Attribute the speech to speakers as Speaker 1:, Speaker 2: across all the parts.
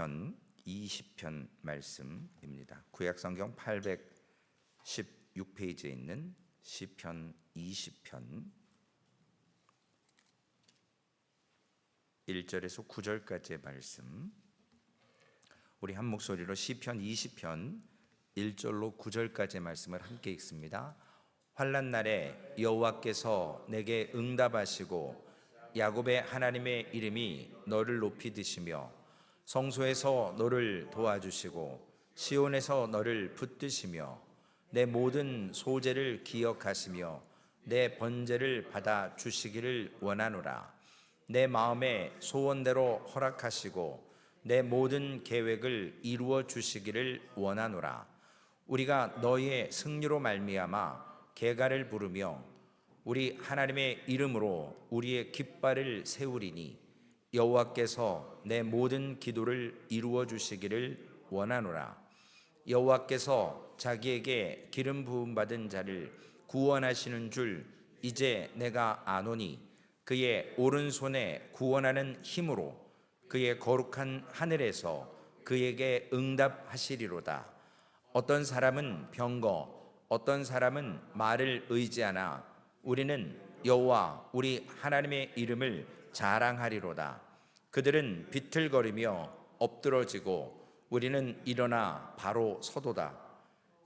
Speaker 1: 시편 20편 말씀입니다. 구약성경 816페이지에 있는 시편 20편 1절에서 9절까지의 말씀, 우리 한 목소리로 시편 20편 1절로 9절까지의 말씀을 함께 읽습니다. 환난 날에 여호와께서 내게 응답하시고 야곱의 하나님의 이름이 너를 높이 드시며 성소에서 너를 도와주시고 시온에서 너를 붙드시며 내 모든 소재를 기억하시며 내 번제를 받아 주시기를 원하노라. 내 마음의 소원대로 허락하시고 내 모든 계획을 이루어 주시기를 원하노라. 우리가 너희의 승리로 말미암아 계가를 부르며 우리 하나님의 이름으로 우리의 깃발을 세우리니 여호와께서 내 모든 기도를 이루어 주시기를 원하노라. 여호와께서 자기에게 기름 부음 받은 자를 구원하시는 줄 이제 내가 아노니 그의 오른손에 구원하는 힘으로 그의 거룩한 하늘에서 그에게 응답하시리로다. 어떤 사람은 병거, 어떤 사람은 말을 의지하나 우리는 여호와 우리 하나님의 이름을 자랑하리로다. 그들은 비틀거리며 엎드러지고 우리는 일어나 바로 서도다.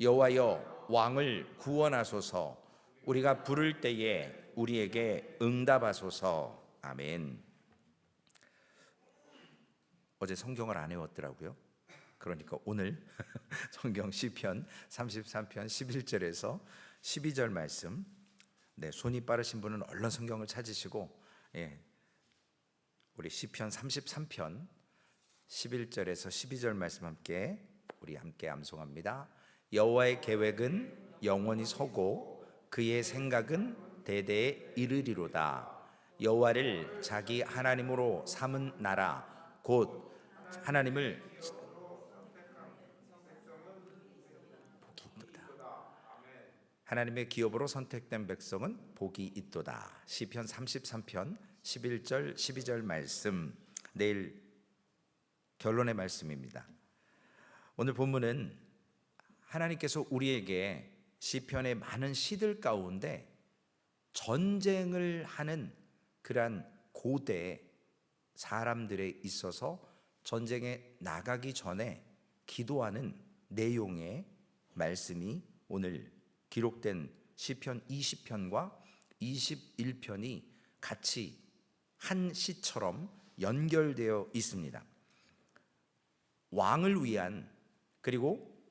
Speaker 1: 여호와여 왕을 구원하소서. 우리가 부를 때에 우리에게 응답하소서. 아멘. 어제 성경을 안 외웠더라고요. 그러니까 오늘 성경 시편 33편 11절에서 12절 말씀, 손이 빠르신 분은 얼른 성경을 찾으시고 우리 시편 33편 11절에서 12절 말씀 우리 함께 암송합니다. 여호와의 계획은 영원히 서고 그의 생각은 대대에 이르리로다. 여호와를 자기 하나님으로 삼은 나라 곧 하나님을 하나님의 기업으로 선택된 백성은 복이 있도다. 시편 33편 11절 12절 말씀, 내일 결론의 말씀입니다. 오늘 본문은 하나님께서 우리에게 시편의 많은 시들 가운데 전쟁을 하는 그러한 고대 사람들에 있어서 전쟁에 나가기 전에 기도하는 내용의 말씀이 오늘 기록된 시편 20편과 21편이 같이 한 시처럼 연결되어 있습니다. 왕을 위한, 그리고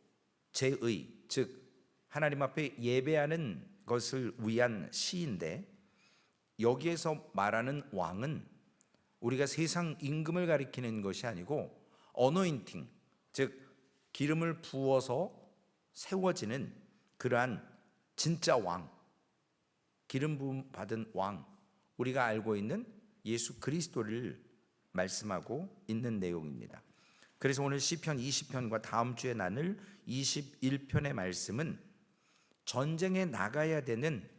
Speaker 1: 제의, 즉 하나님 앞에 예배하는 것을 위한 시인데, 여기에서 말하는 왕은 우리가 세상 임금을 가리키는 것이 아니고 어노인팅, 즉 기름을 부어서 세워지는 그러한 진짜 왕, 기름 부음 받은 왕, 우리가 알고 있는 예수 그리스도를 말씀하고 있는 내용입니다. 그래서 오늘 시편 20편과 다음 주에 나눌 21편의 말씀은 전쟁에 나가야 되는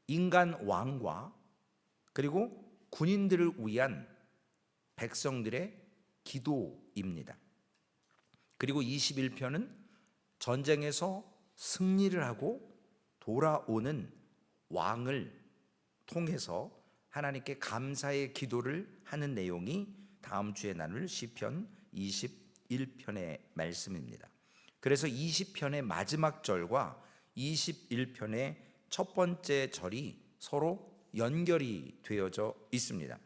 Speaker 1: 인간 왕과 그리고 군인들을 위한 백성들의 기도입니다. 그리고 21편은 전쟁에서 승리를 하고 돌아오는 왕을 통해서 하나님께 감사의 기도를 하는 내용이 다음 주에 나눌 시편 21편의 말씀입니다. 그래서 20편의 마지막 절과 21편의 첫 번째 절이 서로 연결이 되어져 있습니다.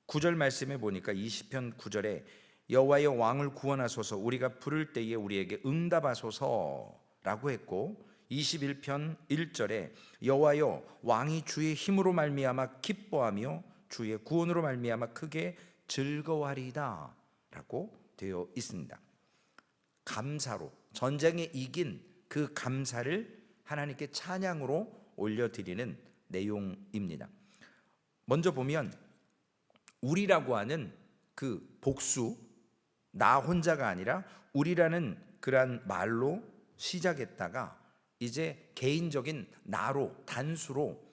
Speaker 1: 9절 말씀에 보니까 20편 9절에 여호와여 왕을 구원하소서. 우리가 부를 때에 우리에게 응답하소서라고 했고, 21편 1절에 여호와여 왕이 주의 힘으로 말미암아 기뻐하며 주의 구원으로 말미암아 크게 즐거워하리이다 라고 되어 있습니다. 감사로, 전쟁에 이긴 그 감사를 하나님께 찬양으로 올려드리는 내용입니다. 먼저 보면 우리라고 하는 그 복수, 나 혼자가 아니라 우리라는 그러한 말로 시작했다가 이제 개인적인 나로, 단수로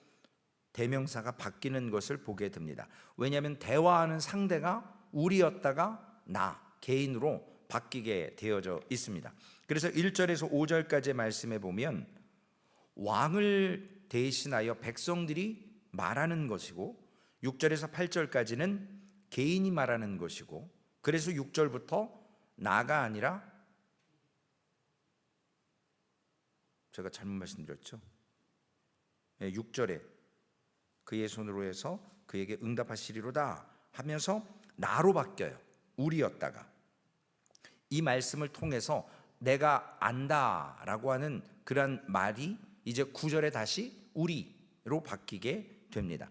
Speaker 1: 대명사가 바뀌는 것을 보게 됩니다. 왜냐하면 대화하는 상대가 우리였다가 나 개인으로 바뀌게 되어져 있습니다. 그래서 1절에서 5절까지의 말씀에 보면 왕을 대신하여 백성들이 말하는 것이고 6절에서 8절까지는 개인이 말하는 것이고, 그래서 6절부터 나가 아니라, 제가 잘못 말씀드렸죠? 6절에 그의 손으로 해서 그에게 응답하시리로다 하면서 나로 바뀌어요. 우리였다가 이 말씀을 통해서 내가 안다라고 하는 그런 말이 이제 9절에 다시 우리로 바뀌게 됩니다.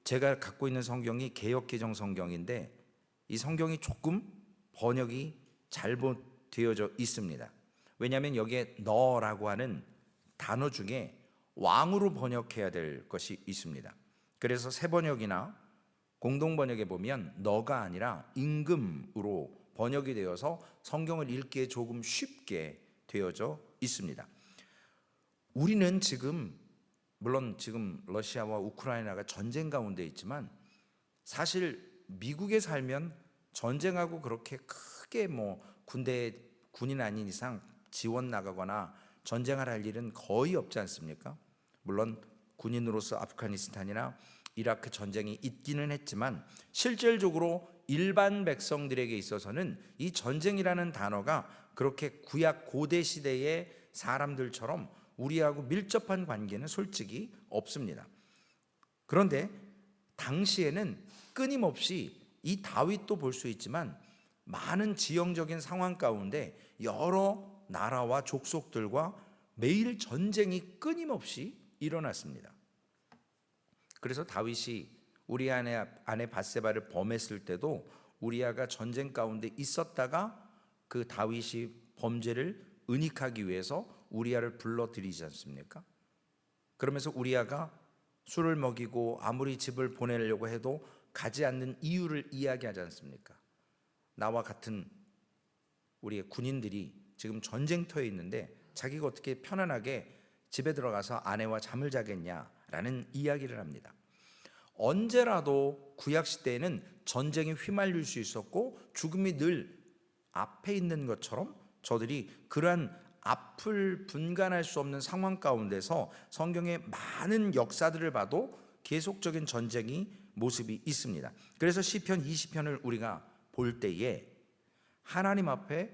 Speaker 1: 제가 갖고 있는 성경이 개역개정 성경인데 이 성경이 조금 번역이 잘못되어져 있습니다. 왜냐하면 여기에 너라고 하는 단어 중에 왕으로 번역해야 될 것이 있습니다. 그래서 새 번역이나 공동 번역에 보면 너가 아니라 임금으로 번역이 되어서 성경을 읽기에 조금 쉽게 되어져 있습니다. 우리는 물론 지금 러시아와 우크라이나가 전쟁 가운데 있지만 사실 미국에 살면 전쟁하고 그렇게 크게 군인 아닌 이상 지원 나가거나 전쟁을 할 일은 거의 없지 않습니까? 물론 군인으로서 아프가니스탄이나 이라크 전쟁이 있기는 했지만 실질적으로 일반 백성들에게 있어서는 이 전쟁이라는 단어가 그렇게 구약 고대 시대의 사람들처럼 우리하고 밀접한 관계는 솔직히 없습니다. 그런데 당시에는 끊임없이 이 다윗도 볼 수 있지만 많은 지형적인 상황 가운데 여러 나라와 족속들과 매일 전쟁이 끊임없이 일어났습니다. 그래서 다윗이 우리아 아내 밧세바를 범했을 때도 우리아가 전쟁 가운데 있었다가 그 다윗이 범죄를 은닉하기 위해서 우리아를 불러들이지 않습니까? 그러면서 우리아가 술을 먹이고 아무리 집을 보내려고 해도 가지 않는 이유를 이야기하지 않습니까? 나와 같은 우리의 군인들이 지금 전쟁터에 있는데 자기가 어떻게 편안하게 집에 들어가서 아내와 잠을 자겠냐라는 이야기를 합니다. 언제라도 구약시대에는 전쟁에 휘말릴 수 있었고 죽음이 늘 앞에 있는 것처럼 저들이 그러한 앞을 분간할 수 없는 상황 가운데서 성경의 많은 역사들을 봐도 계속적인 전쟁이 모습이 있습니다. 그래서 시편 20편을 우리가 볼 때에 하나님 앞에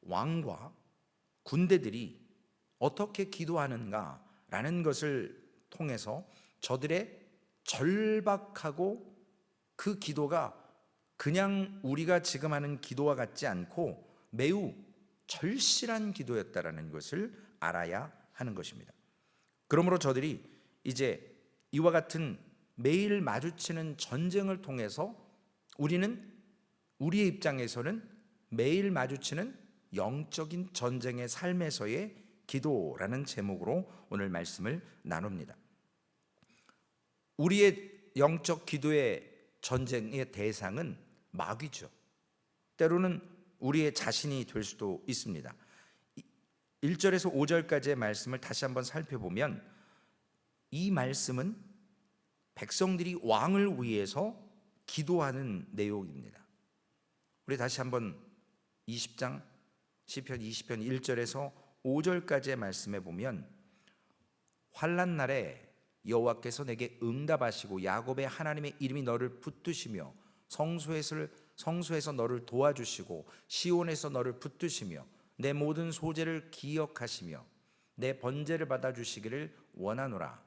Speaker 1: 왕과 군대들이 어떻게 기도하는가라는 것을 통해서 저들의 절박하고 그 기도가 그냥 우리가 지금 하는 기도와 같지 않고 매우 절실한 기도였다라는 것을 알아야 하는 것입니다. 그러므로 저들이 이제 이와 같은 매일 마주치는 전쟁을 통해서 우리의 입장에서는 매일 마주치는 영적인 전쟁의 삶에서의 기도라는 제목으로 오늘 말씀을 나눕니다. 우리의 영적 기도의 전쟁의 대상은 마귀죠. 때로는 우리의 자신이 될 수도 있습니다. 1절에서 5절까지의 말씀을 다시 한번 살펴보면 이 말씀은 백성들이 왕을 위해서 기도하는 내용입니다. 우리 다시 한번 20장 시편 20편 1절에서 5절까지의 말씀에 보면 환난 날에 여호와께서 내게 응답하시고 야곱의 하나님의 이름이 너를 붙드시며 성소에서 너를 도와주시고 시온에서 너를 붙드시며 내 모든 소재를 기억하시며 내 번제를 받아주시기를 원하노라.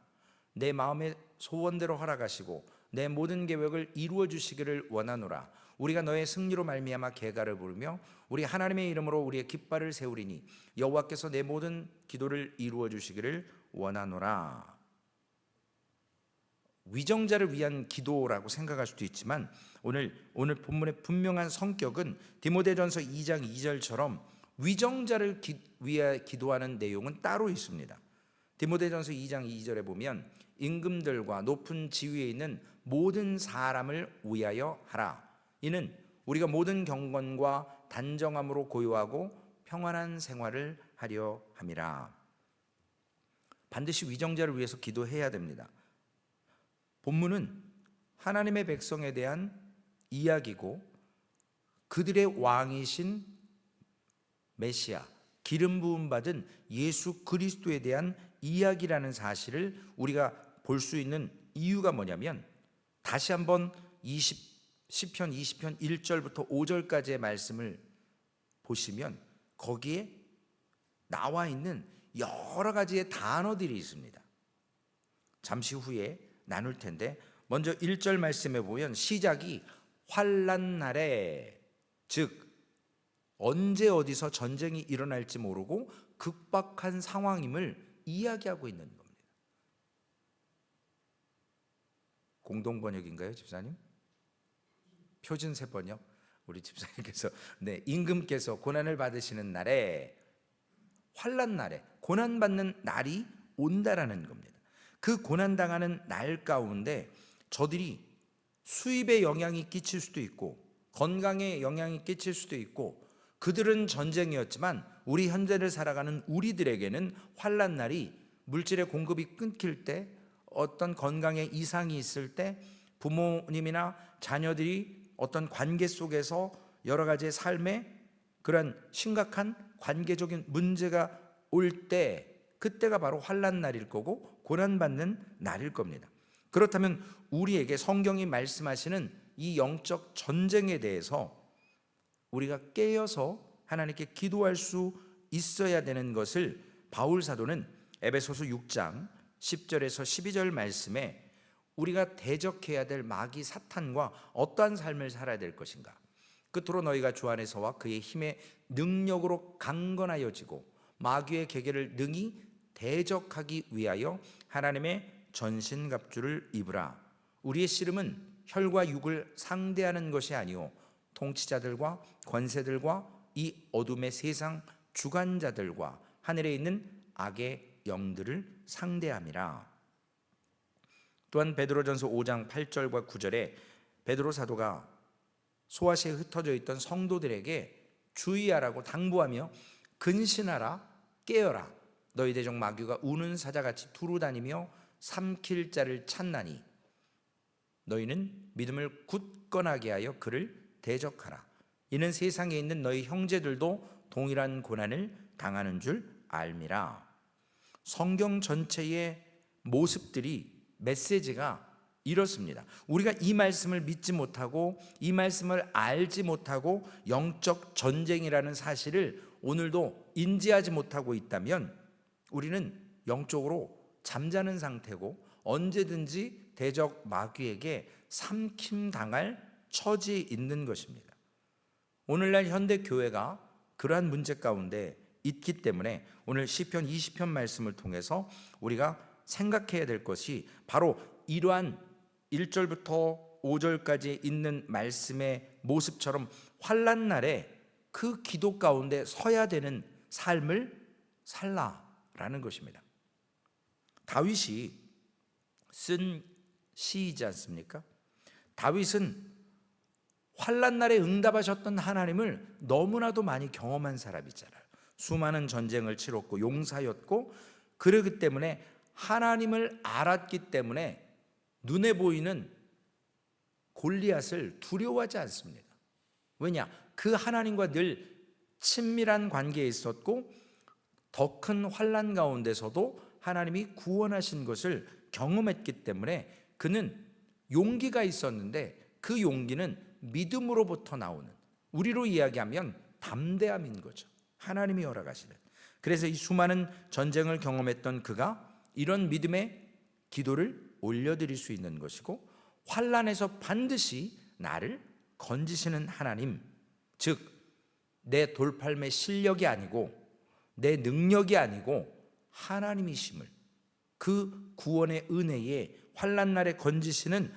Speaker 1: 내 마음의 소원대로 허락하시고 내 모든 계획을 이루어 주시기를 원하노라. 우리가 너의 승리로 말미암아 계가를 부르며 우리 하나님의 이름으로 우리의 깃발을 세우리니 여호와께서 내 모든 기도를 이루어 주시기를 원하노라. 위정자를 위한 기도라고 생각할 수도 있지만 오늘 본문의 분명한 성격은 디모데전서 2장 2절처럼 위정자를 위해 기도하는 내용은 따로 있습니다. 디모데전서 2장 2절에 보면 임금들과 높은 지위에 있는 모든 사람을 위하여 하라. 이는 우리가 모든 경건과 단정함으로 고요하고 평안한 생활을 하려 함이라. 반드시 위정자를 위해서 기도해야 됩니다. 본문은 하나님의 백성에 대한 이야기고 그들의 왕이신 메시아, 기름 부음 받은 예수 그리스도에 대한 이야기라는 사실을 우리가 볼 수 있는 이유가 뭐냐면, 다시 한번 시편 20편 1절부터 5절까지의 말씀을 보시면 거기에 나와 있는 여러 가지의 단어들이 있습니다. 잠시 후에 나눌 텐데, 먼저 1절 말씀에 보면 시작이 환난 날에, 즉 언제 어디서 전쟁이 일어날지 모르고 급박한 상황임을 이야기하고 있는 겁니다. 공동 번역인가요, 집사님? 표준세 번역? 우리 집사님께서, 네, 임금께서 고난을 받으시는 날에, 환난 날에, 고난 받는 날이 온다라는 겁니다. 그 고난 당하는 날 가운데 저들이 수입에 영향이 끼칠 수도 있고 건강에 영향이 끼칠 수도 있고, 그들은 전쟁이었지만 우리 현재를 살아가는 우리들에게는 환난 날이 물질의 공급이 끊길 때, 어떤 건강에 이상이 있을 때, 부모님이나 자녀들이 어떤 관계 속에서 여러 가지의 삶에 그런 심각한 관계적인 문제가 올 때, 그때가 바로 환난 날일 거고 고난받는 날일 겁니다. 그렇다면 우리에게 성경이 말씀하시는 이 영적 전쟁에 대해서 우리가 깨어서 하나님께 기도할 수 있어야 되는 것을 바울 사도는 에베소서 6장 10절에서 12절 말씀에 우리가 대적해야 될 마귀 사탄과 어떠한 삶을 살아야 될 것인가, 끝으로 너희가 주 안에서와 그의 힘의 능력으로 강건하여지고 마귀의 계계를 능히 대적하기 위하여 하나님의 전신갑주를 입으라. 우리의 씨름은 혈과 육을 상대하는 것이 아니요 통치자들과 권세들과 이 어둠의 세상 주관자들과 하늘에 있는 악의 영들을 상대함이라. 또한 베드로전서 5장 8절과 9절에 베드로 사도가 소아시아에 흩어져 있던 성도들에게 주의하라고 당부하며 근신하라, 깨어라, 너희 대적 마귀가 우는 사자같이 두루다니며 삼킬 자를 찾나니 너희는 믿음을 굳건하게 하여 그를 대적하라. 이는 세상에 있는 너희 형제들도 동일한 고난을 당하는 줄 알미라. 성경 전체의 모습들이, 메시지가 이렇습니다. 우리가 이 말씀을 믿지 못하고 이 말씀을 알지 못하고 영적 전쟁이라는 사실을 오늘도 인지하지 못하고 있다면 우리는 영적으로 잠자는 상태고 언제든지 대적 마귀에게 삼킴당할 처지에 있는 것입니다. 오늘날 현대 교회가 그러한 문제 가운데 있기 때문에 오늘 시편 20편 말씀을 통해서 우리가 생각해야 될 것이 바로 이러한 1절부터 5절까지 있는 말씀의 모습처럼 환난 날에 그 기도 가운데 서야 되는 삶을 살라라는 것입니다. 다윗이 쓴 시이지 않습니까? 다윗은 환난 날에 응답하셨던 하나님을 너무나도 많이 경험한 사람이잖아요. 수많은 전쟁을 치렀고 용사였고, 그러기 때문에 하나님을 알았기 때문에 눈에 보이는 골리앗을 두려워하지 않습니다. 왜냐? 그 하나님과 늘 친밀한 관계에 있었고 더 큰 환난 가운데서도 하나님이 구원하신 것을 경험했기 때문에 그는 용기가 있었는데, 그 용기는 믿음으로부터 나오는, 우리로 이야기하면 담대함인 거죠. 하나님이 허락하시는. 그래서 이 수많은 전쟁을 경험했던 그가 이런 믿음의 기도를 올려드릴 수 있는 것이고, 환난에서 반드시 나를 건지시는 하나님, 즉 내 돌팔매 실력이 아니고 내 능력이 아니고 하나님이심을, 그 구원의 은혜에 환난 날에 건지시는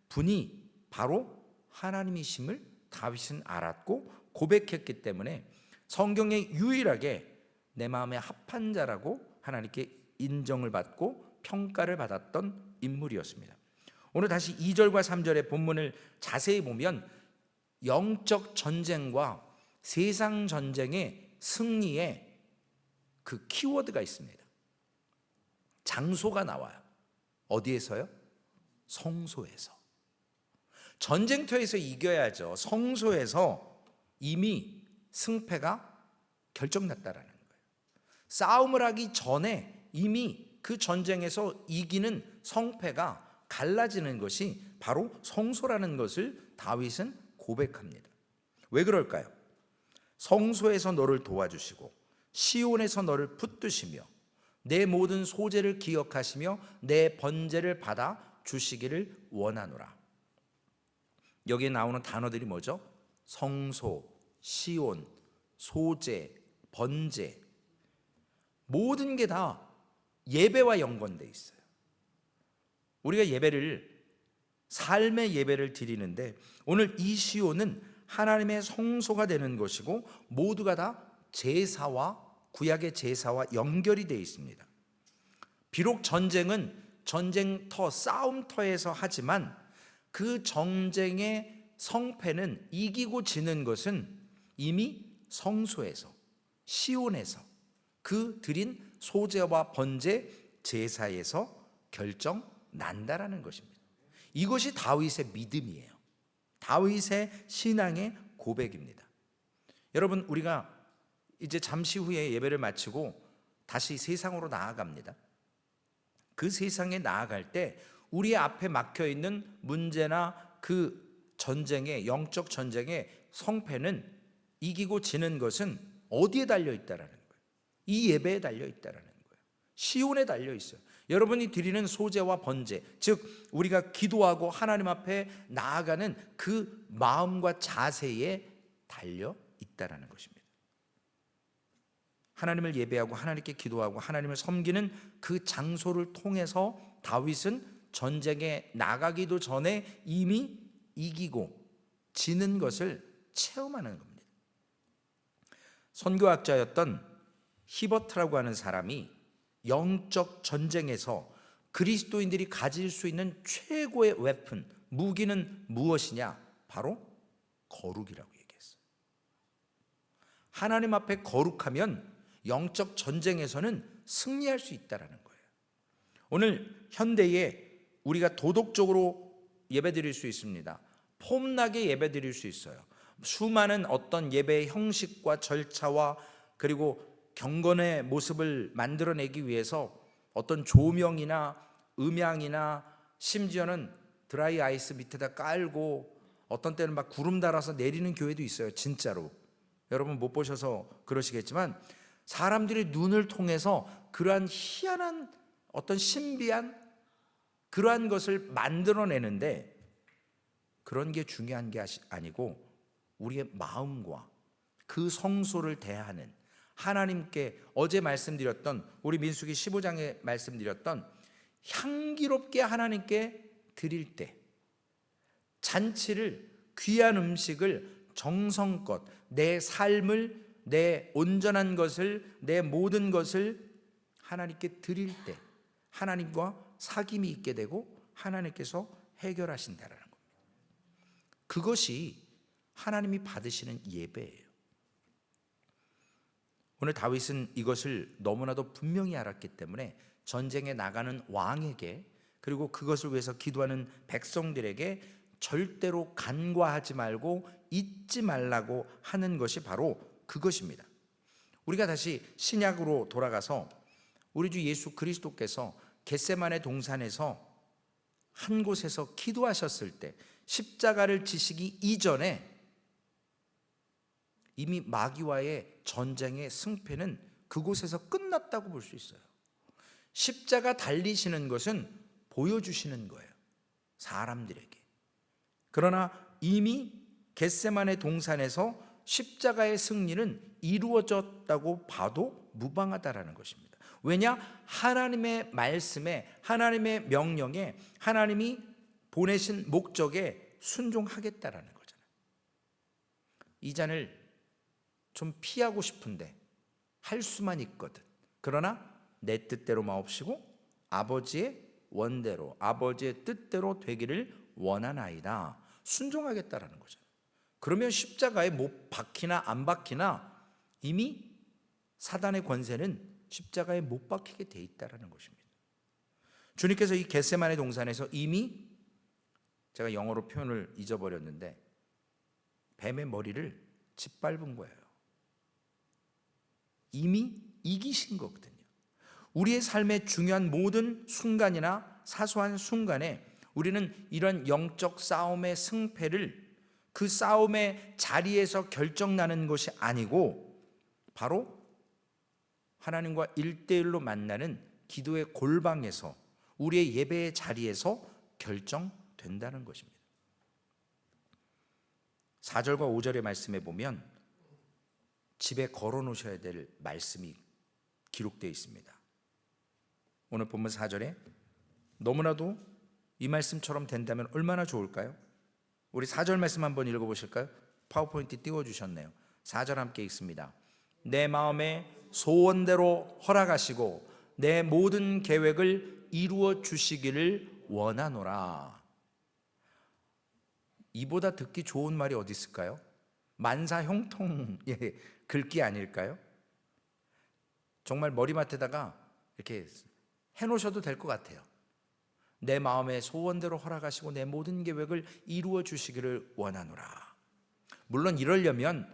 Speaker 1: 분이 바로 하나님이심을 다윗은 알았고 고백했기 때문에 성경에 유일하게 내 마음에 합한 자라고 하나님께 인정을 받고 평가를 받았던 인물이었습니다. 오늘 다시 2절과 3절의 본문을 자세히 보면 영적 전쟁과 세상 전쟁의 승리의 그 키워드가 있습니다. 장소가 나와요. 어디에서요? 성소에서. 전쟁터에서 이겨야죠. 성소에서 이미 승패가 결정났다라는 거예요. 싸움을 하기 전에 이미 그 전쟁에서 이기는 성패가 갈라지는 것이 바로 성소라는 것을 다윗은 고백합니다. 왜 그럴까요? 성소에서 너를 도와주시고 시온에서 너를 붙드시며 내 모든 소재를 기억하시며 내 번제를 받아 주시기를 원하노라. 여기에 나오는 단어들이 뭐죠? 성소, 시온, 소재, 번제, 모든 게 다 예배와 연관되어 있어요. 우리가 삶의 예배를 드리는데 오늘 이 시온은 하나님의 성소가 되는 것이고 모두가 다 제사와 구약의 제사와 연결이 되어 있습니다. 비록 전쟁은 전쟁터, 싸움터에서 하지만 그 전쟁의 성패는 이기고 지는 것은 이미 성소에서, 시온에서 그 드린 소제와 번제, 제사에서 결정 난다라는 것입니다. 이것이 다윗의 믿음이에요. 다윗의 신앙의 고백입니다. 여러분, 우리가 이제 잠시 후에 예배를 마치고 다시 세상으로 나아갑니다. 그 세상에 나아갈 때 우리 앞에 막혀 있는 문제나 그 전쟁의 영적 전쟁의 성패는 이기고 지는 것은 어디에 달려 있다라는 거예요? 이 예배에 달려 있다라는 거예요. 시온에 달려 있어요. 여러분이 드리는 소제와 번제, 즉 우리가 기도하고 하나님 앞에 나아가는 그 마음과 자세에 달려 있다라는 것입니다. 하나님을 예배하고 하나님께 기도하고 하나님을 섬기는 그 장소를 통해서 다윗은 전쟁에 나가기도 전에 이미 이기고 지는 것을 체험하는 겁니다. 선교학자였던 히버트라고 하는 사람이 영적 전쟁에서 그리스도인들이 가질 수 있는 최고의 웨폰, 무기는 무엇이냐? 바로 거룩이라고 얘기했어요. 하나님 앞에 거룩하면 영적 전쟁에서는 승리할 수 있다는 거예요. 오늘 현대에 우리가 도덕적으로 예배드릴 수 있습니다. 폼나게 예배드릴 수 있어요. 수많은 어떤 예배의 형식과 절차와 그리고 경건의 모습을 만들어내기 위해서 어떤 조명이나 음향이나 심지어는 드라이 아이스 밑에다 깔고 어떤 때는 막 구름 달아서 내리는 교회도 있어요. 진짜로. 여러분 못 보셔서 그러시겠지만 사람들의 눈을 통해서 그러한 희한한 어떤 신비한 그러한 것을 만들어내는데 그런 게 중요한 게 아니고 우리의 마음과 그 성소를 대하는 하나님께 어제 말씀드렸던 우리 민수기 15장에 말씀드렸던 향기롭게 하나님께 드릴 때 잔치를 귀한 음식을 정성껏 내 삶을 내 온전한 것을 내 모든 것을 하나님께 드릴 때 하나님과 사귐이 있게 되고 하나님께서 해결하신다라는 겁니다. 그것이 하나님이 받으시는 예배예요. 오늘 다윗은 이것을 너무나도 분명히 알았기 때문에 전쟁에 나가는 왕에게 그리고 그것을 위해서 기도하는 백성들에게 절대로 간과하지 말고 잊지 말라고 하는 것이 바로 그것입니다. 우리가 다시 신약으로 돌아가서 우리 주 예수 그리스도께서 겟세마네 동산에서 한 곳에서 기도하셨을 때 십자가를 지시기 이전에 이미 마귀와의 전쟁의 승패는 그곳에서 끝났다고 볼 수 있어요. 십자가 달리시는 것은 보여주시는 거예요, 사람들에게. 그러나 이미 겟세마네 동산에서 십자가의 승리는 이루어졌다고 봐도 무방하다라는 것입니다. 왜냐? 하나님의 말씀에, 하나님의 명령에, 하나님이 보내신 목적에 순종하겠다라는 거잖아요. 이 잔을 좀 피하고 싶은데 할 수만 있거든. 그러나 내 뜻대로 마옵시고 아버지의 원대로, 아버지의 뜻대로 되기를 원하나이다. 순종하겠다라는 거죠. 그러면 십자가에 못 박히나 안 박히나 이미 사단의 권세는 십자가에 못 박히게 돼 있다라는 것입니다. 주님께서 이 겟세마네 동산에서 이미, 제가 영어로 표현을 잊어버렸는데, 뱀의 머리를 짓밟은 거예요. 이미 이기신 거거든요. 우리의 삶의 중요한 모든 순간이나 사소한 순간에 우리는 이런 영적 싸움의 승패를 그 싸움의 자리에서 결정나는 것이 아니고 바로 하나님과 1대1로 만나는 기도의 골방에서, 우리의 예배의 자리에서 결정된다는 것입니다. 4절과 5절의 말씀에 보면 집에 걸어 놓으셔야 될 말씀이 기록되어 있습니다. 오늘 본문 4절에 너무나도 이 말씀처럼 된다면 얼마나 좋을까요? 우리 4절 말씀 한번 읽어보실까요? 파워포인트 띄워주셨네요. 4절 함께 읽습니다. 내 마음의 소원대로 허락하시고 내 모든 계획을 이루어 주시기를 원하노라. 이보다 듣기 좋은 말이 어디 있을까요? 만사형통의 글귀 아닐까요? 정말 머리맡에다가 이렇게 해놓으셔도 될 것 같아요. 내 마음의 소원대로 허락하시고 내 모든 계획을 이루어 주시기를 원하노라. 물론 이러려면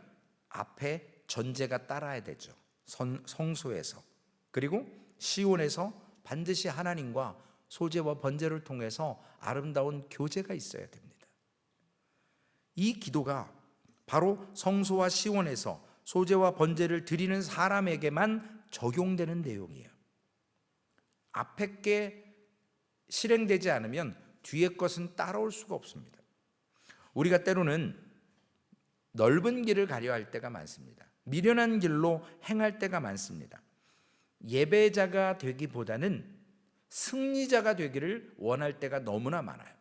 Speaker 1: 앞에 전제가 따라야 되죠. 성소에서, 그리고 시온에서 반드시 하나님과 소제와 번제를 통해서 아름다운 교제가 있어야 됩니다. 이 기도가 바로 성소와 시온에서 소제와 번제를 드리는 사람에게만 적용되는 내용이에요. 앞에 게 실행되지 않으면 뒤에 것은 따라올 수가 없습니다. 우리가 때로는 넓은 길을 가려 할 때가 많습니다. 미련한 길로 행할 때가 많습니다. 예배자가 되기보다는 승리자가 되기를 원할 때가 너무나 많아요.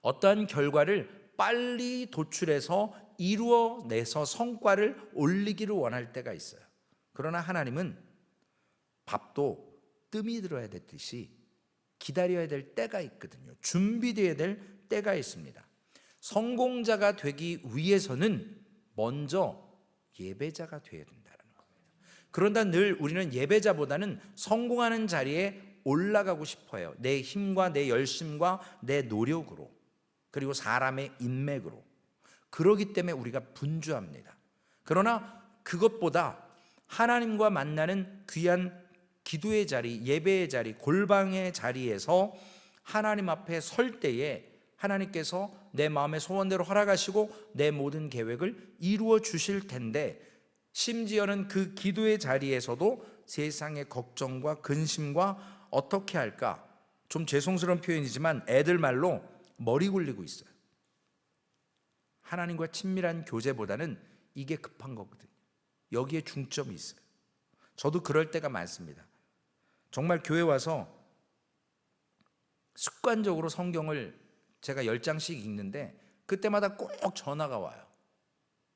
Speaker 1: 어떠한 결과를 빨리 도출해서 이루어내서 성과를 올리기를 원할 때가 있어요. 그러나 하나님은 밥도 뜸이 들어야 되듯이 기다려야 될 때가 있거든요. 준비되어야 될 때가 있습니다. 성공자가 되기 위해서는 먼저 예배자가 되어야 된다는 겁니다. 그런데 늘 우리는 예배자보다는 성공하는 자리에 올라가고 싶어요. 내 힘과 내 열심과 내 노력으로, 그리고 사람의 인맥으로. 그러기 때문에 우리가 분주합니다. 그러나 그것보다 하나님과 만나는 귀한 기도의 자리, 예배의 자리, 골방의 자리에서 하나님 앞에 설 때에 하나님께서 내 마음의 소원대로 허락하시고 내 모든 계획을 이루어 주실 텐데, 심지어는 그 기도의 자리에서도 세상의 걱정과 근심과 어떻게 할까, 좀 죄송스러운 표현이지만 애들 말로 머리 굴리고 있어요. 하나님과 친밀한 교제보다는 이게 급한 거거든요. 여기에 중점이 있어요. 저도 그럴 때가 많습니다. 정말 교회 와서 습관적으로 성경을 제가 10장씩 읽는데 그때마다 꼭 전화가 와요.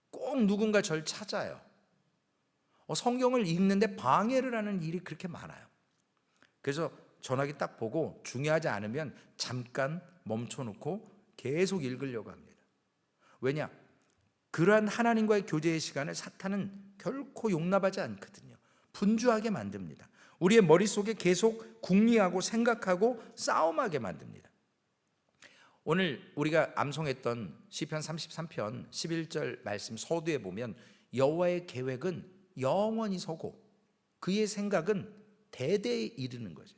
Speaker 1: 꼭 누군가 저를 찾아요. 성경을 읽는데 방해를 하는 일이 그렇게 많아요. 그래서 전화기 딱 보고 중요하지 않으면 잠깐 멈춰놓고 계속 읽으려고 합니다. 왜냐? 그러한 하나님과의 교제의 시간을 사탄은 결코 용납하지 않거든요. 분주하게 만듭니다. 우리의 머릿속에 계속 궁리하고 생각하고 싸움하게 만듭니다. 오늘 우리가 암송했던 시편 33편 11절 말씀 서두에 보면 여호와의 계획은 영원히 서고 그의 생각은 대대에 이르는 거죠.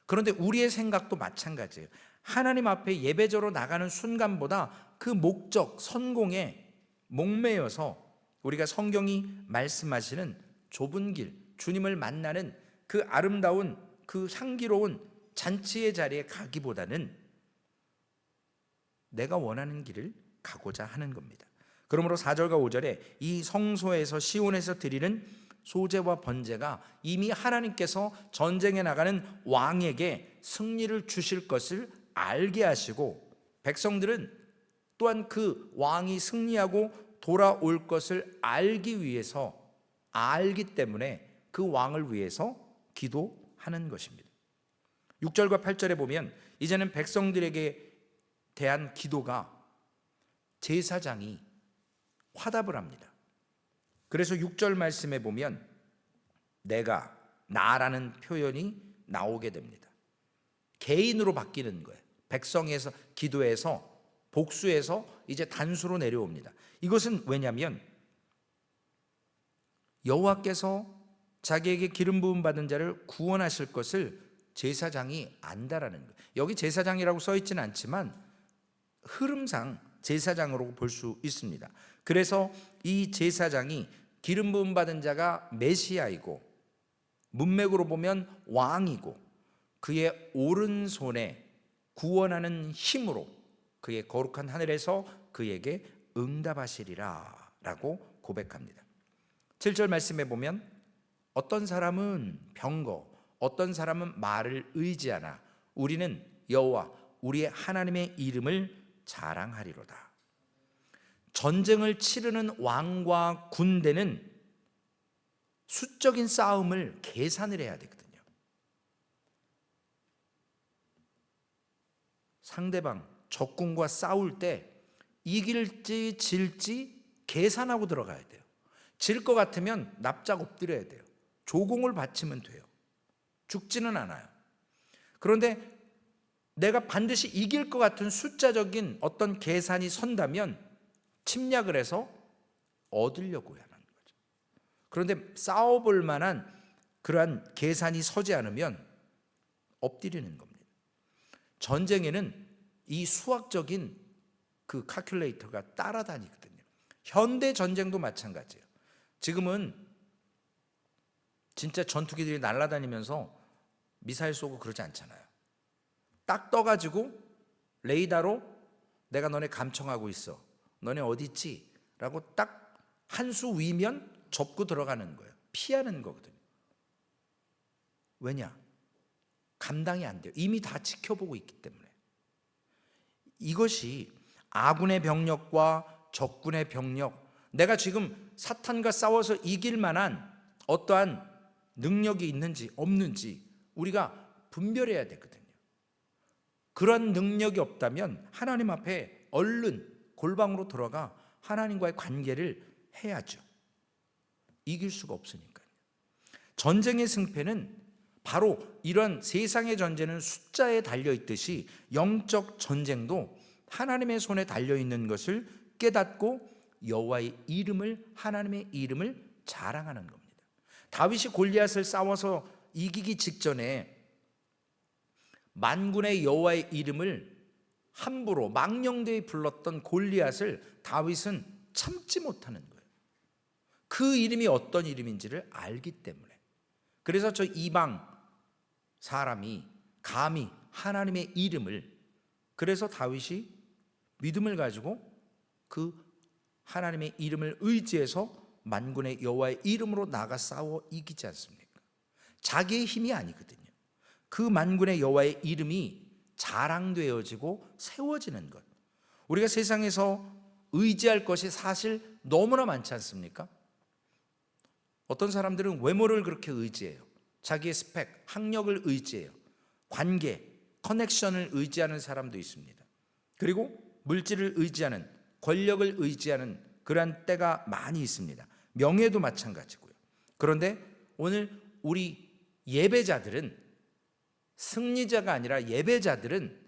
Speaker 1: 그런데 우리의 생각도 마찬가지예요. 하나님 앞에 예배자로 나가는 순간보다 그 목적, 선공에 목매여서 우리가 성경이 말씀하시는 좁은 길, 주님을 만나는 그 아름다운, 그 향기로운 잔치의 자리에 가기보다는 내가 원하는 길을 가고자 하는 겁니다. 그러므로 4절과 5절에 이 성소에서 시온에서 드리는 소제와 번제가 이미 하나님께서 전쟁에 나가는 왕에게 승리를 주실 것을 알게 하시고, 백성들은 또한 그 왕이 승리하고 돌아올 것을 알기 위해서, 알기 때문에 그 왕을 위해서 기도하는 것입니다. 6절과 8절에 보면 이제는 백성들에게 대한 기도가 제사장이 화답을 합니다. 그래서 6절 말씀에 보면 내가, 나라는 표현이 나오게 됩니다. 개인으로 바뀌는 거예요. 백성에서 기도해서 복수에서 이제 단수로 내려옵니다. 이것은 왜냐하면 여호와께서 자기에게 기름 부음 받은 자를 구원하실 것을 제사장이 안다라는 거예요. 여기 제사장이라고 써 있지는 않지만 흐름상 제사장으로 볼 수 있습니다. 그래서 이 제사장이 기름 부음 받은 자가 메시아이고 문맥으로 보면 왕이고 그의 오른손에 구원하는 힘으로 그의 거룩한 하늘에서 그에게 응답하시리라 라고 고백합니다. 7절 말씀에 보면 어떤 사람은 병거, 어떤 사람은 말을 의지하나 우리는 여호와 우리의 하나님의 이름을 자랑하리로다. 전쟁을 치르는 왕과 군대는 수적인 싸움을 계산을 해야 되거든요. 상대방 적군과 싸울 때 이길지 질지 계산하고 들어가야 돼요. 질 것 같으면 납작 엎드려야 돼요. 조공을 바치면 돼요. 죽지는 않아요. 그런데 내가 반드시 이길 것 같은 숫자적인 어떤 계산이 선다면 침략을 해서 얻으려고 하는 거죠. 그런데 싸워볼 만한 그러한 계산이 서지 않으면 엎드리는 겁니다. 전쟁에는 이 수학적인 그 칼큘레이터가 따라다니거든요. 현대 전쟁도 마찬가지예요. 지금은 진짜 전투기들이 날아다니면서 미사일 쏘고 그러지 않잖아요. 딱 떠가지고 레이더로 내가 너네 감청하고 있어. 너네 어디 있지? 라고 딱 한 수 위면 접고 들어가는 거예요. 피하는 거거든요. 왜냐? 감당이 안 돼요. 이미 다 지켜보고 있기 때문에. 이것이 아군의 병력과 적군의 병력, 내가 지금 사탄과 싸워서 이길 만한 어떠한 능력이 있는지 없는지 우리가 분별해야 되거든요. 그런 능력이 없다면 하나님 앞에 얼른 골방으로 들어가 하나님과의 관계를 해야죠. 이길 수가 없으니까요. 전쟁의 승패는 바로 이런 세상의 전쟁은 숫자에 달려있듯이 영적 전쟁도 하나님의 손에 달려있는 것을 깨닫고 여호와의 이름을, 하나님의 이름을 자랑하는 겁니다. 다윗이 골리앗을 싸워서 이기기 직전에 만군의 여호와의 이름을 함부로 망령되이 불렀던 골리앗을 다윗은 참지 못하는 거예요. 그 이름이 어떤 이름인지를 알기 때문에. 그래서 저 이방 사람이 감히 하나님의 이름을, 그래서 다윗이 믿음을 가지고 그 하나님의 이름을 의지해서 만군의 여호와의 이름으로 나가 싸워 이기지 않습니까? 자기의 힘이 아니거든요. 그 만군의 여호와의 이름이 자랑되어지고 세워지는 것. 우리가 세상에서 의지할 것이 사실 너무나 많지 않습니까? 어떤 사람들은 외모를 그렇게 의지해요. 자기의 스펙, 학력을 의지해요. 관계, 커넥션을 의지하는 사람도 있습니다. 그리고 물질을 의지하는, 권력을 의지하는 그러한 때가 많이 있습니다. 명예도 마찬가지고요. 그런데 오늘 우리 예배자들은, 승리자가 아니라 예배자들은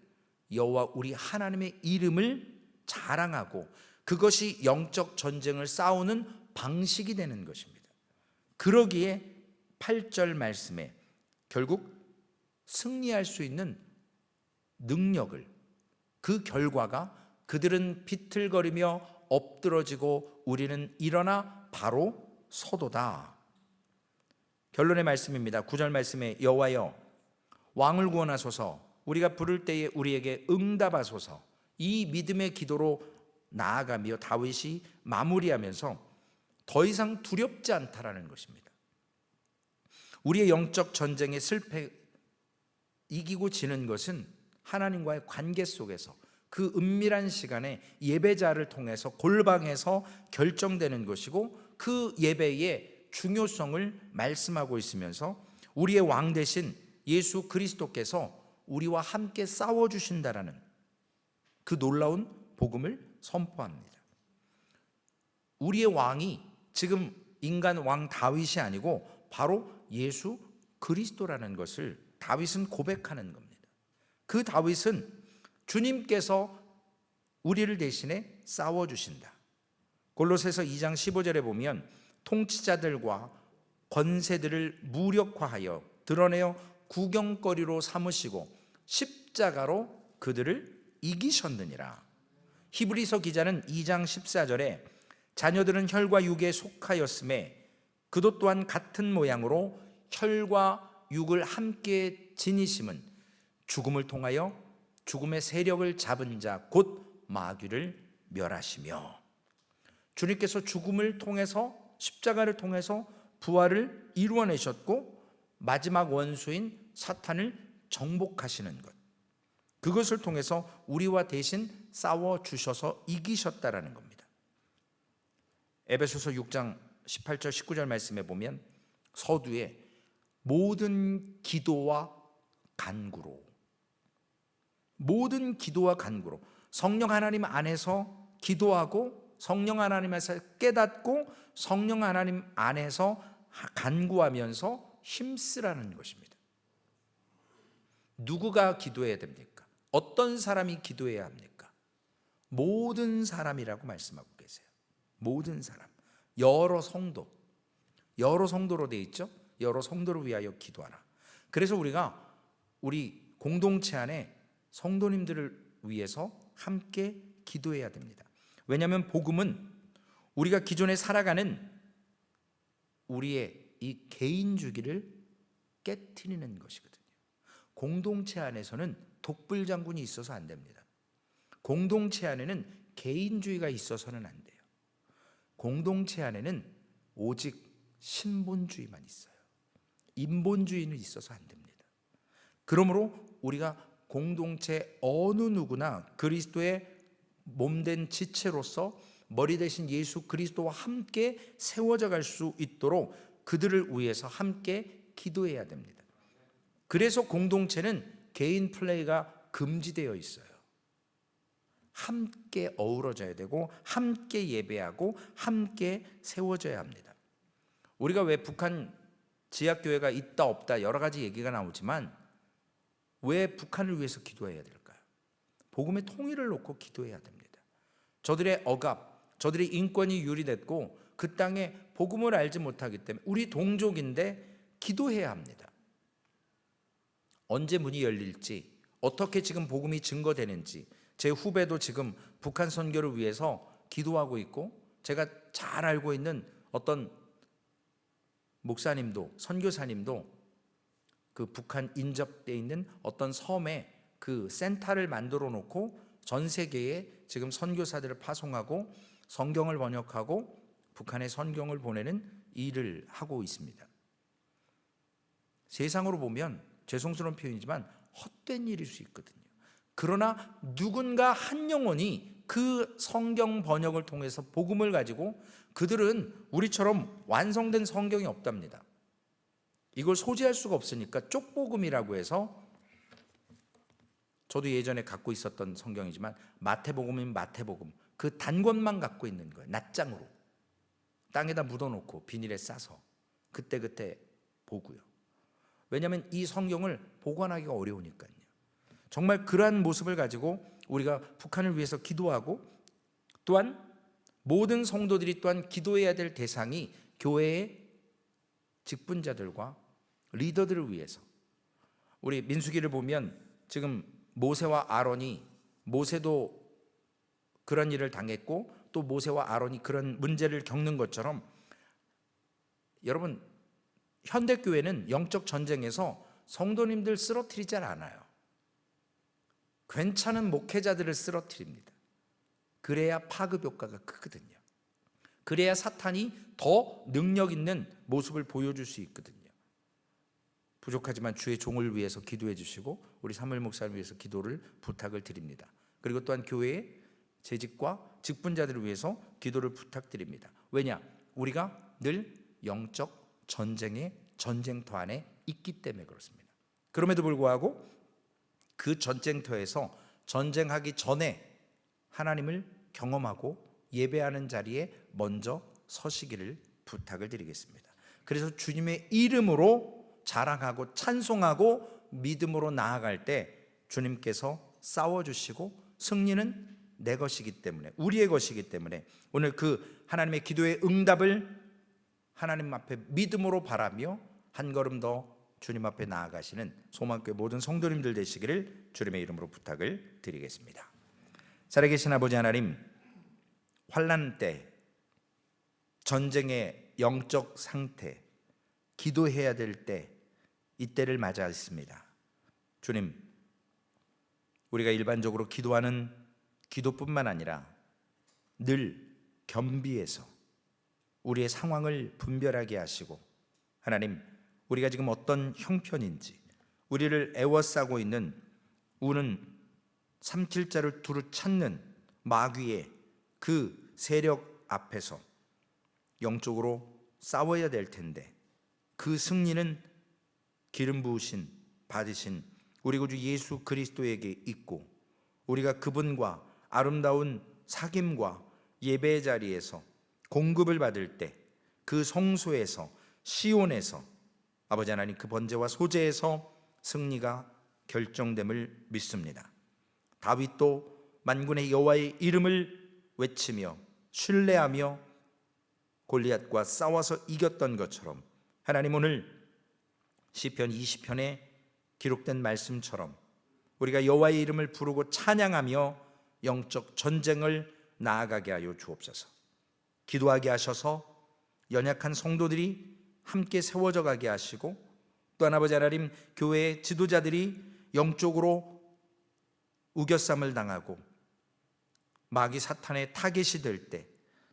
Speaker 1: 여호와 우리 하나님의 이름을 자랑하고 그것이 영적 전쟁을 싸우는 방식이 되는 것입니다. 그러기에 8절 말씀에 결국 승리할 수 있는 능력을, 그 결과가 그들은 비틀거리며 엎드러지고 우리는 일어나 바로 서도다. 결론의 말씀입니다. 9절 말씀에 여호와여 왕을 구원하소서, 우리가 부를 때에 우리에게 응답하소서. 이 믿음의 기도로 나아가며 다윗이 마무리하면서 더 이상 두렵지 않다라는 것입니다. 우리의 영적 전쟁의 실패, 이기고 지는 것은 하나님과의 관계 속에서 그 은밀한 시간에 예배자를 통해서 골방에서 결정되는 것이고, 그 예배의 중요성을 말씀하고 있으면서 우리의 왕 대신 예수 그리스도께서 우리와 함께 싸워주신다라는 그 놀라운 복음을 선포합니다. 우리의 왕이 지금 인간 왕 다윗이 아니고 바로 예수 그리스도라는 것을 다윗은 고백하는 겁니다. 그 다윗은 주님께서 우리를 대신에 싸워 주신다. 골로새서 2장 15절에 보면 통치자들과 권세들을 무력화하여 드러내어 구경거리로 삼으시고 십자가로 그들을 이기셨느니라. 히브리서 기자는 2장 14절에 자녀들은 혈과 육에 속하였음에 그도 또한 같은 모양으로 혈과 육을 함께 지니심은 죽음을 통하여 죽음의 세력을 잡은 자 곧 마귀를 멸하시며, 주님께서 죽음을 통해서 십자가를 통해서 부활을 이루어내셨고 마지막 원수인 사탄을 정복하시는 것, 그것을 통해서 우리와 대신 싸워주셔서 이기셨다라는 겁니다. 에베소서 6장 18절 19절 말씀에 보면 서두에 모든 기도와 간구로, 모든 기도와 간구로 성령 하나님 안에서 기도하고 성령 하나님에서 깨닫고 성령 하나님 안에서 간구하면서 힘쓰라는 것입니다. 누구가 기도해야 됩니까? 어떤 사람이 기도해야 합니까? 모든 사람이라고 말씀하고 계세요. 모든 사람, 여러 성도, 여러 성도로 되어 있죠. 여러 성도를 위하여 기도하라. 그래서 우리가 우리 공동체 안에 성도님들을 위해서 함께 기도해야 됩니다. 왜냐하면 복음은 우리가 기존에 살아가는 우리의 이 개인주의를 깨트리는 것이거든요. 공동체 안에서는 독불장군이 있어서 안 됩니다. 공동체 안에는 개인주의가 있어서는 안 돼요. 공동체 안에는 오직 신본주의만 있어요. 인본주의는 있어서 안 됩니다. 그러므로 우리가 공동체 어느 누구나 그리스도의 몸된 지체로서 머리 대신 예수 그리스도와 함께 세워져 갈 수 있도록 그들을 위해서 함께 기도해야 됩니다. 그래서 공동체는 개인 플레이가 금지되어 있어요. 함께 어우러져야 되고 함께 예배하고 함께 세워져야 합니다. 우리가 왜 북한 지하교회가 있다 없다 여러 가지 얘기가 나오지만 왜 북한을 위해서 기도해야 될까요? 복음의 통일을 놓고 기도해야 됩니다. 저들의 억압, 저들의 인권이 유리됐고 그 땅에 복음을 알지 못하기 때문에 우리 동족인데 기도해야 합니다. 언제 문이 열릴지, 어떻게 지금 복음이 증거되는지, 제 후배도 지금 북한 선교를 위해서 기도하고 있고 제가 잘 알고 있는 어떤 목사님도 선교사님도 그 북한 인접되어 있는 어떤 섬에 그 센터를 만들어 놓고 전 세계에 지금 선교사들을 파송하고 성경을 번역하고 북한에 성경을 보내는 일을 하고 있습니다. 세상으로 보면 죄송스러운 표현이지만 헛된 일일 수 있거든요. 그러나 누군가 한 영혼이 그 성경 번역을 통해서 복음을 가지고, 그들은 우리처럼 완성된 성경이 없답니다. 이걸 소지할 수가 없으니까 쪽복음이라고 해서, 저도 예전에 갖고 있었던 성경이지만 마태복음이면 마태복음 그 단권만 갖고 있는 거예요. 낱장으로 땅에다 묻어놓고 비닐에 싸서 그때그때 보고요. 왜냐하면 이 성경을 보관하기가 어려우니까요. 정말 그러한 모습을 가지고 우리가 북한을 위해서 기도하고, 또한 모든 성도들이 또한 기도해야 될 대상이 교회의 직분자들과 리더들을 위해서, 우리 민수기를 보면 지금 모세와 아론이, 모세도 그런 일을 당했고 또 모세와 아론이 그런 문제를 겪는 것처럼, 여러분 현대교회는 영적 전쟁에서 성도님들 쓰러뜨리지 않아요. 괜찮은 목회자들을 쓰러뜨립니다. 그래야 파급 효과가 크거든요. 그래야 사탄이 더 능력 있는 모습을 보여줄 수 있거든요. 부족하지만 주의 종을 위해서 기도해 주시고 우리 사무엘 목사를 위해서 기도를 부탁을 드립니다. 그리고 또한 교회의 재직과 직분자들을 위해서 기도를 부탁드립니다. 왜냐? 우리가 늘 영적 전쟁의 전쟁터 안에 있기 때문에 그렇습니다. 그럼에도 불구하고 그 전쟁터에서 전쟁하기 전에 하나님을 경험하고 예배하는 자리에 먼저 서시기를 부탁을 드리겠습니다. 그래서 주님의 이름으로 자랑하고 찬송하고 믿음으로 나아갈 때 주님께서 싸워주시고 승리는 내 것이기 때문에, 우리의 것이기 때문에 오늘 그 하나님의 기도의 응답을 하나님 앞에 믿음으로 바라며 한 걸음 더 주님 앞에 나아가시는 소망교회 모든 성도님들 되시기를 주님의 이름으로 부탁을 드리겠습니다. 살아계신 아버지 하나님, 환난 때, 전쟁의 영적 상태, 기도해야 될 때, 이때를 맞아 있습니다. 주님, 우리가 일반적으로 기도하는 기도뿐만 아니라 늘 겸비해서 우리의 상황을 분별하게 하시고, 하나님, 우리가 지금 어떤 형편인지, 우리를 애워싸고 있는 우는 삼킬자를 두루 찾는 마귀의 그 세력 앞에서 영적으로 싸워야 될 텐데, 그 승리는 기름 부으신 받으신 우리 구주 예수 그리스도에게 있고, 우리가 그분과 아름다운 사귐과 예배의 자리에서 공급을 받을 때, 그 성소에서, 시온에서, 아버지 하나님 그 번제와 소제에서 승리가 결정됨을 믿습니다. 다윗도 만군의 여호와의 이름을 외치며 신뢰하며 골리앗과 싸워서 이겼던 것처럼, 하나님 오늘 시편 20편에 기록된 말씀처럼 우리가 여호와의 이름을 부르고 찬양하며 영적 전쟁을 나아가게 하여 주옵소서. 기도하게 하셔서 연약한 성도들이 함께 세워져 가게 하시고, 또한 아버지 하나님 교회의 지도자들이 영적으로 우겨쌈을 당하고 마귀 사탄의 타겟이 될 때,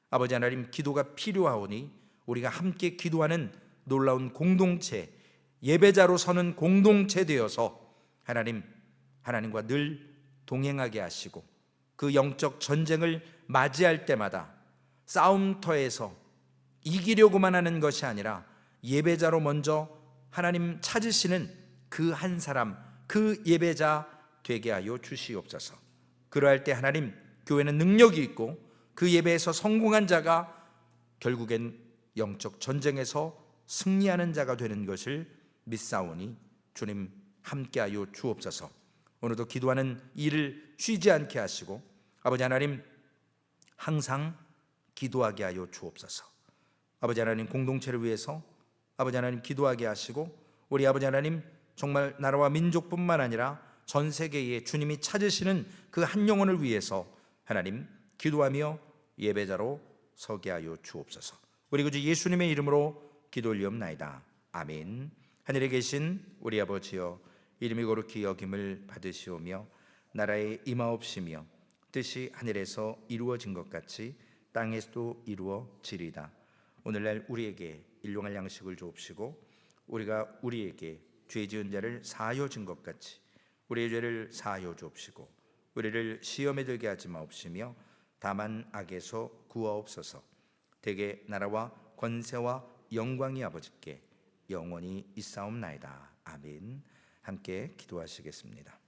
Speaker 1: 아버지 하나님 기도가 필요하오니 우리가 함께 기도하는 놀라운 공동체, 예배자로 서는 공동체 되어서 하나님과 늘 동행하게 하시고, 그 영적 전쟁을 맞이할 때마다 싸움터에서 이기려고만 하는 것이 아니라 예배자로 먼저 하나님 찾으시는 그 한 사람, 그 예배자 되게 하여 주시옵소서. 그러할 때 하나님, 교회는 능력이 있고 그 예배에서 성공한 자가 결국엔 영적 전쟁에서 승리하는 자가 되는 것을 믿사오니 주님 함께하여 주옵소서. 오늘도 기도하는 일을 쉬지 않게 하시고 아버지 하나님 항상 기도하게 하여 주옵소서. 아버지 하나님 공동체를 위해서 아버지 하나님 기도하게 하시고, 우리 아버지 하나님 정말 나라와 민족뿐만 아니라 전 세계에 주님이 찾으시는 그 한 영혼을 위해서 하나님 기도하며 예배자로 서게 하여 주옵소서. 우리 구주 예수님의 이름으로 기도 올리옵나이다. 아멘. 하늘에 계신 우리 아버지여, 이름이 거룩히 여김을 받으시오며 나라에 임하옵시며 뜻이 하늘에서 이루어진 것 같이 땅에서도 이루어지리다. 오늘날 우리에게 일용할 양식을 주옵시고, 우리가 우리에게 죄 지은 자를 사하여 준 것 같이 우리의 죄를 사하여 주옵시고, 우리를 시험에 들게 하지 마옵시며 다만 악에서 구하옵소서. 대개 나라와 권세와 영광이 아버지께 영원히 있사옵나이다. 아멘. 함께 기도하시겠습니다.